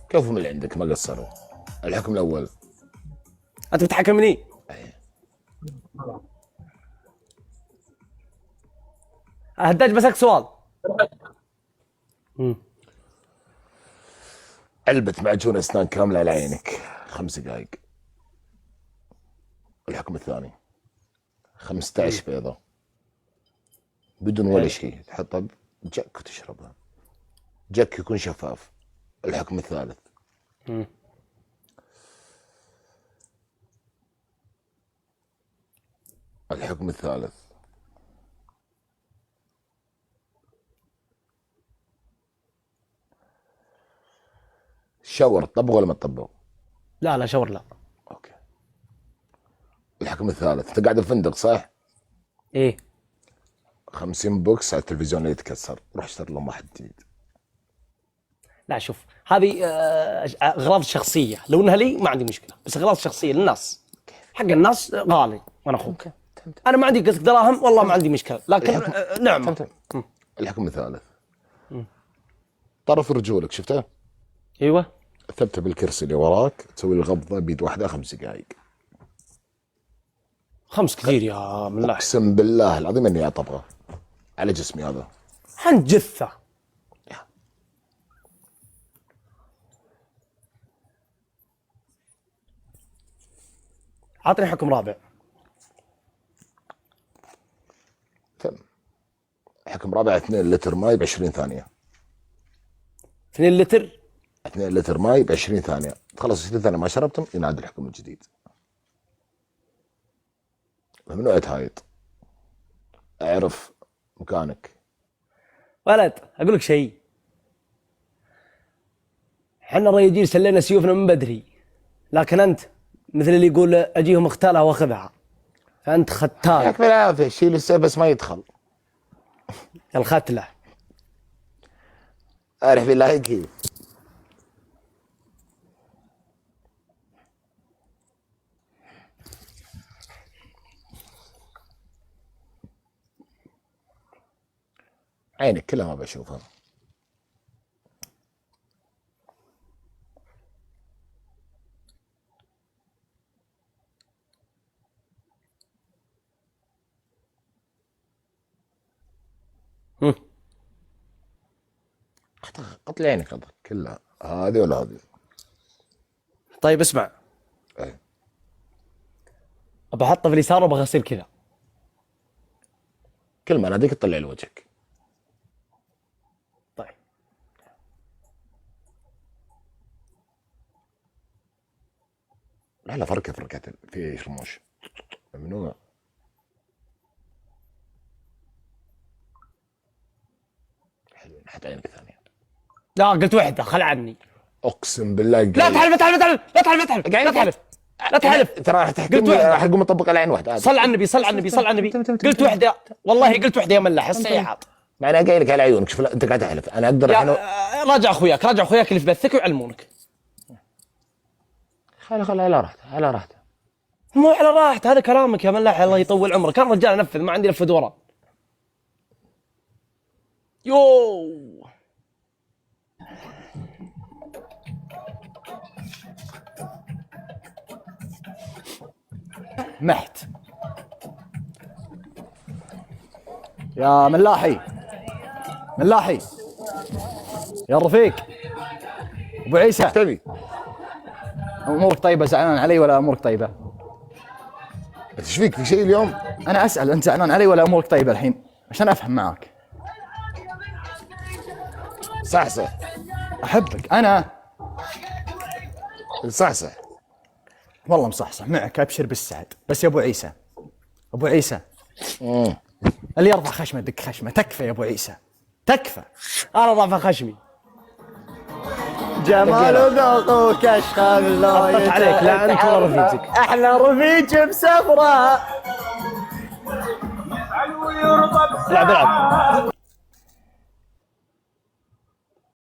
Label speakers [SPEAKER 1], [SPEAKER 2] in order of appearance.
[SPEAKER 1] كفوا من اللي عندك ما قصروا. الحكم الاول.
[SPEAKER 2] انت بتحكمني؟ هداج بسألك سؤال.
[SPEAKER 1] علبة معجون اسنان كاملة على عينك 5 دقائق. الحكم الثاني 15 بيضة بدون ولا شيء، تحطها بجك وتشربها. جك يكون شفاف. الحكم الثالث الحكم الثالث شاور تطبق ولا ما تطبق؟
[SPEAKER 2] لا شاور لا.
[SPEAKER 1] اوكي. الحكم الثالث، انت قاعد بفندق صح؟
[SPEAKER 2] ايه
[SPEAKER 1] 50 بوكس على التلفزيون اللي يتكسر، روح اشتري لهم واحد جديد.
[SPEAKER 2] لا شوف هذه اغراض شخصيه، لو انها لي ما عندي مشكله، بس اغراض شخصيه للناس، حق الناس غالي وانا اخوك. انا ما عندي قصدك دراهم والله ما عندي مشكله، لكن نعم.
[SPEAKER 1] الحكم الثالث طرف رجولك شفته؟
[SPEAKER 2] ايوه
[SPEAKER 1] ثبته بالكرسي اللي وراك، تسوي الغضه بيد واحده 5 دقائق.
[SPEAKER 2] 5 كثير يا من الله.
[SPEAKER 1] اقسم بالله العظيم اني اطبقه على جسمي هذا.
[SPEAKER 2] عن جثه. عطني حكم رابع.
[SPEAKER 1] تم. حكم رابع 2 لتر ماي ب 20 ثانيه.
[SPEAKER 2] 2 لتر
[SPEAKER 1] 2 لتر ماي ب 20 ثانيه، تخلص 20 ثانيه ما شربتم ينعاد الحكم الجديد. ممنوع تهايط. اعرف مكانك.
[SPEAKER 2] ولد اقول لك شيء، احنا الرياجيل سلينا سيوفنا من بدري، لكن انت مثل اللي يقول اجيهم اختالها واخذها، فانت ختال.
[SPEAKER 1] ياك بالعافيه، شيل السيف بس ما يدخل.
[SPEAKER 2] الختله.
[SPEAKER 1] اعرف بالله كيف. عينك كلها ما بشوفها. قتل عينك هذا كلها، هذه ولا هذه.
[SPEAKER 2] طيب اسمع،
[SPEAKER 1] ايه
[SPEAKER 2] ابى احطه في اليسار وابغى اصير كذا.
[SPEAKER 1] كل ما ناديك تطلع لوجهك.
[SPEAKER 2] طيب
[SPEAKER 1] لا فركه في رموش ممنوع. حلو، نحط عينك ثانيه.
[SPEAKER 2] لا قلت وحده، خل عني.
[SPEAKER 1] اقسم بالله
[SPEAKER 2] لا تحلف لا تحلف لا تحلف لا تحلف.
[SPEAKER 1] ترى راح تحكمني، راح اقوم اطبق على عين واحده.
[SPEAKER 2] صل على النبي صل على النبي صل على النبي. قلت وحده والله، قلت وحده يا ملاح الصيحات.
[SPEAKER 1] ما انا قايل لك على عيونك. شوف انت قاعد تحلف، انا اقدر الحين.
[SPEAKER 2] راجع اخوياك اللي في بثك ويعلمونك.
[SPEAKER 1] خلي على راحته.
[SPEAKER 2] مو على راحته، هذا كلامك يا ملاح، الله يطول عمرك. كان رجال انفذ، ما عندي لف دوران. يو محت يا ملاحي يا رفيق ابو عيسى.
[SPEAKER 1] تبي
[SPEAKER 2] امورك طيبه؟ زعلان علي ولا امورك طيبه؟
[SPEAKER 1] ايش فيك؟ في شيء اليوم؟
[SPEAKER 2] انا اسال انت زعلان علي ولا امورك طيبه الحين عشان افهم معك.
[SPEAKER 1] صحصح.
[SPEAKER 2] احبك انا.
[SPEAKER 1] صحصح
[SPEAKER 2] والله مصحصح معك، ابشر بالسعد. بس يا ابو عيسى اللي يرفع خشمه دق خشمه. تكفى يا ابو عيسى، تكفى. انا رافع خشمي. جمال ذوقك اشخاص لا يتعب عليك. لا انت ولا رفيقك. احلى رفيق بسفره. العب